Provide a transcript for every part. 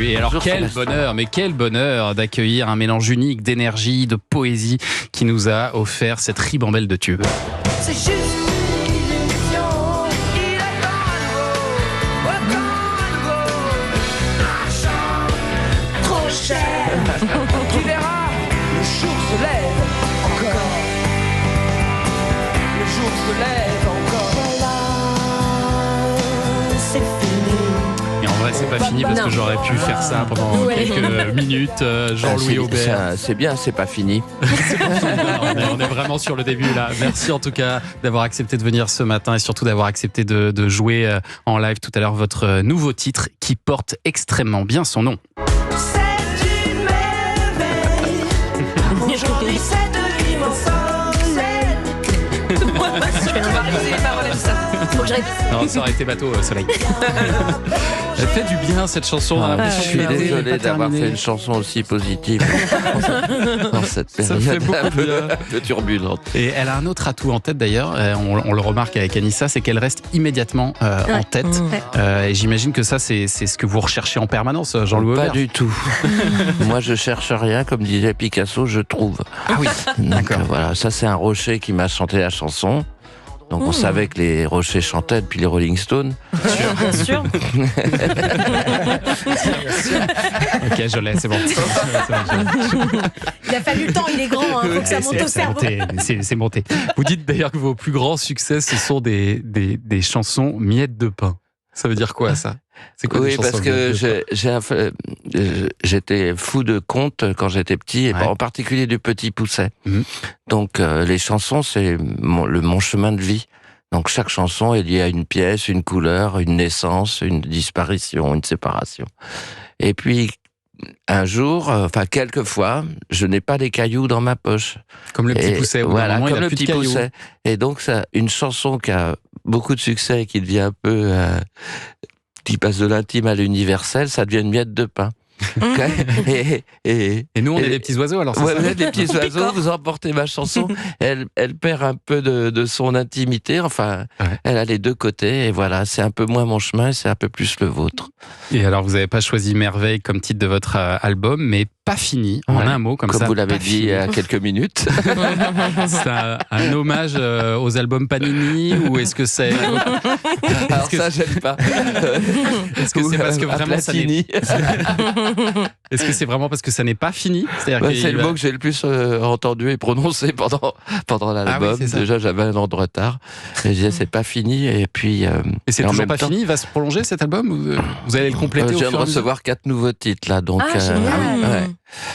Et alors quel bonheur d'accueillir un mélange unique d'énergie, de poésie qui nous a offert cette ribambelle de tubes. C'est juste une illusion, il est encore trop cher. Tu verras, le jour se lève encore. Le jour se lève encore. Voilà, c'est fini. Et en vrai, c'est pas fini parce que j'aurais pu faire ça pendant quelques minutes. Jean-Louis Aubert. C'est bien, c'est pas fini. On est vraiment sur le début là. Merci en tout cas d'avoir accepté de venir ce matin et surtout d'avoir accepté de jouer en live tout à l'heure votre nouveau titre qui porte extrêmement bien son nom. C'est une merveille. Aujourd'hui, cette vie m'enseigne. Non, ça aurait été bateau, Soleil. Elle fait du bien cette chanson. On a l'impression Je suis que l'année n'est désolé pas d'avoir terminée. fait une chanson aussi positive dans cette Ça me fait période beaucoup un peu, bien. un peu turbulente. Et elle a un autre atout en tête d'ailleurs, on le remarque avec Anissa, c'est qu'elle reste immédiatement en tête. Et j'imagine que ça, c'est ce que vous recherchez en permanence, Jean-Louis Pas Aubert. du tout. Moi, je cherche rien, comme disait Picasso, je trouve. Ah oui, d'accord. Donc, voilà, ça c'est un rocher qui m'a chanté la chanson. Donc on savait que les rochers chantaient depuis les Rolling Stones. Bien sûr. Ok, je l'ai, c'est bon. Il a fallu le temps, il est grand, hein, faut que ça monte au cerveau. C'est monté. Vous dites d'ailleurs que vos plus grands succès, ce sont des chansons miettes de pain. Ça veut dire quoi ça? C'est quoi des Oui, chansons parce que miettes de pain j'étais fou de contes quand j'étais petit, et Ouais. en particulier du Petit Pousset. Mhm. Donc les chansons, c'est mon chemin de vie. Donc chaque chanson est liée à une pièce, une couleur, une naissance, une disparition, une séparation. Et puis un jour, quelquefois, je n'ai pas des cailloux dans ma poche. Comme le petit Et pousset. Au bout d'un Voilà, moment, il comme a le plus de Petit cailloux. Pousset. Et donc ça, une chanson qui a beaucoup de succès, qui devient un peu, qui passe de l'intime à l'universel, ça devient une miette de pain. Et nous, on est des petits oiseaux, alors c'est Ouais, ça? vous êtes des petits oiseaux, vous emportez ma chanson. Elle perd un peu de son intimité. Enfin, Ouais. elle a les deux côtés. Et voilà, c'est un peu moins mon chemin, et c'est un peu plus le vôtre. Et alors, vous n'avez pas choisi Merveille comme titre de votre album, mais Pas fini, en Ouais. un mot, comme ça. vous l'avez Pas dit il y a quelques minutes. C'est un hommage aux albums Panini ou est-ce que c'est Alors ça, j'aime pas. est-ce que c'est parce que À vraiment ça n'est Platini. est-ce que c'est vraiment parce que ça n'est pas fini? C'est-à-dire Ouais, qu'il c'est le va- mot que j'ai le plus entendu et prononcé pendant l'album. Ah oui, c'est ça. Déjà, j'avais un an de retard. Et je disais, c'est pas fini. Et puis. Et c'est en toujours même pas temps, fini? Il va se prolonger cet album? Vous allez le compléter je au viens fur de et à mesure recevoir 4 nouveaux titres là, donc. Ah, génial. ouais.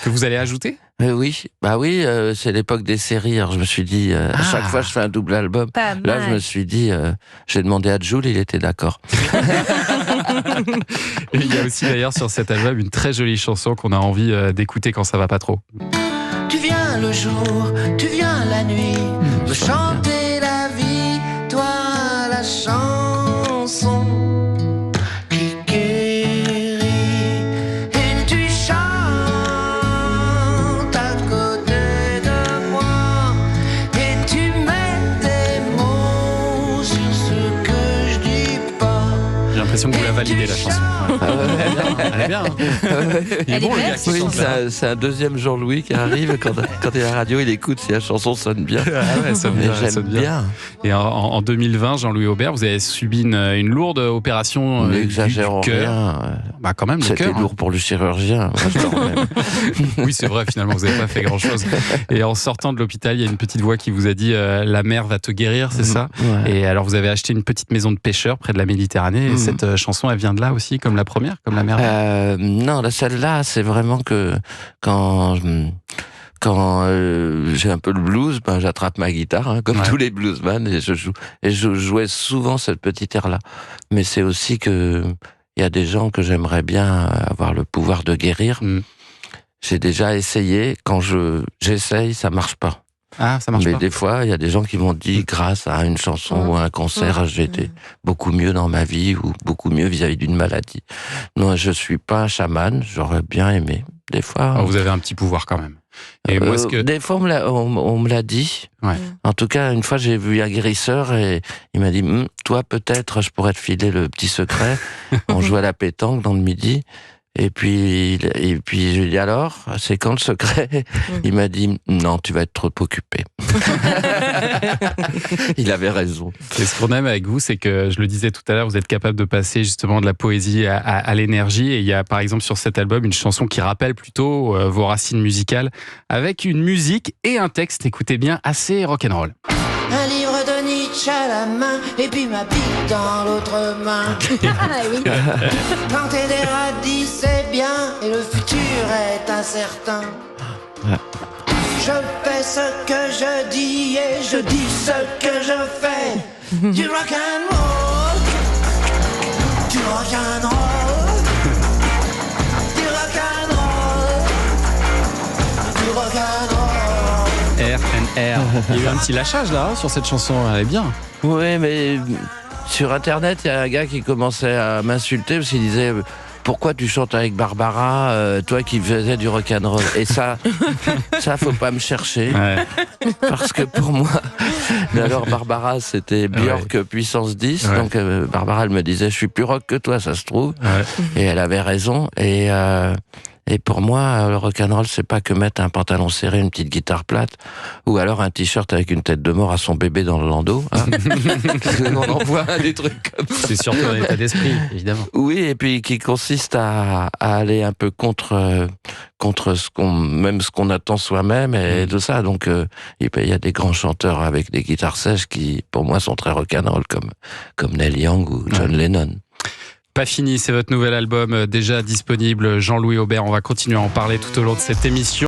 que vous allez ajouter? Oui, c'est l'époque des séries. Alors je me suis dit, à chaque fois je fais un double album. Pas Là, mal. je me suis dit, j'ai demandé à Jules, il était d'accord. Et il y a aussi d'ailleurs sur cet album une très jolie chanson qu'on a envie d'écouter quand ça va pas trop. Tu viens le jour, tu viens la nuit, me chanter la vie, toi la chanson qui guérit. Et tu chantes à côté de moi, et tu mets des mots sur ce que je dis pas. J'ai l'impression que vous la validez la chanson. Ouais. Elle est bien. Hein. Il est Elle bon, est le belle, gars, cette qui Oui, chante là. c'est un deuxième Jean-Louis qui arrive. Quand il est à la radio, il écoute si la chanson sonne bien. Ah ouais, ça sonne Mais bien, ça j'aime sonne bien. bien. Et en 2020, Jean-Louis Aubert, vous avez subi une lourde opération du N'exagérons cœur. rien. Bah quand même, le C'était cœur. Hein. lourd pour le chirurgien. Moi, je le remets. Oui, c'est vrai, finalement, vous n'avez pas fait grand-chose. Et en sortant de l'hôpital, il y a une petite voix qui vous a dit la mer va te guérir, c'est ça? Ouais. Et alors, vous avez acheté une petite maison de pêcheurs près de la Méditerranée. Et cette chanson, elle vient de là aussi, comme la première, comme la mer. Non, celle-là, c'est vraiment que quand j'ai un peu le blues, j'attrape ma guitare, hein, comme Ouais. tous les bluesmen, et je joue. Et je jouais souvent cette petite air-là. Mais c'est aussi que il y a des gens que j'aimerais bien avoir le pouvoir de guérir. Mm. J'ai déjà essayé. Quand j'essaye, ça marche pas. Ah, ça marche Mais pas. des fois, il y a des gens qui m'ont dit, grâce à une chanson ou à un concert, j'ai été beaucoup mieux dans ma vie ou beaucoup mieux vis-à-vis d'une maladie. Non, je suis pas un chaman, j'aurais bien aimé. Des fois. Ah, vous avez un petit pouvoir quand même. Et moi, ce que... Des fois, on me l'a dit. Ouais. En tout cas, une fois, j'ai vu un guérisseur et il m'a dit, toi, peut-être, je pourrais te filer le petit secret. On jouait à la pétanque dans le midi. Et puis je lui ai dit alors, c'est quand le secret? Il m'a dit non, tu vas être trop occupé. Il avait raison. Et ce qu'on aime avec vous, c'est que, je le disais tout à l'heure, vous êtes capable de passer justement de la poésie à l'énergie. Et il y a par exemple sur cet album une chanson qui rappelle plutôt vos racines musicales, avec une musique et un texte, écoutez bien, assez rock'n'roll. Un livre de Nietzsche à la main et puis ma bite dans l'autre main. Ah oui. Planter des radis c'est bien et le futur est incertain. Je fais ce que je dis et je dis ce que je fais. Du rock and roll, du rock and roll, du rock and roll, du rock and roll. RNR. Il y a eu un petit lâchage là sur cette chanson, elle est bien. Oui, mais sur Internet, il y a un gars qui commençait à m'insulter parce qu'il disait pourquoi tu chantes avec Barbara, toi qui faisais du rock'n'roll. Et ça, faut pas me chercher. Ouais. Parce que pour moi, alors Barbara, c'était Björk puissance 10. Ouais. Donc Barbara, elle me disait, je suis plus rock que toi, ça se trouve. Ouais. Et elle avait raison. Et pour moi, le rock'n'roll, c'est pas que mettre un pantalon serré, une petite guitare plate, ou alors un t-shirt avec une tête de mort à son bébé dans le landau. Hein. On en voit des trucs comme ça. C'est surtout un état d'esprit, évidemment. Oui, et puis qui consiste à aller un peu contre ce qu'on attend soi-même et tout ça. Donc il y a des grands chanteurs avec des guitares sèches qui, pour moi, sont très rock'n'roll comme Neil Young ou John Lennon. Pas fini, c'est votre nouvel album déjà disponible, Jean-Louis Aubert. On va continuer à en parler tout au long de cette émission.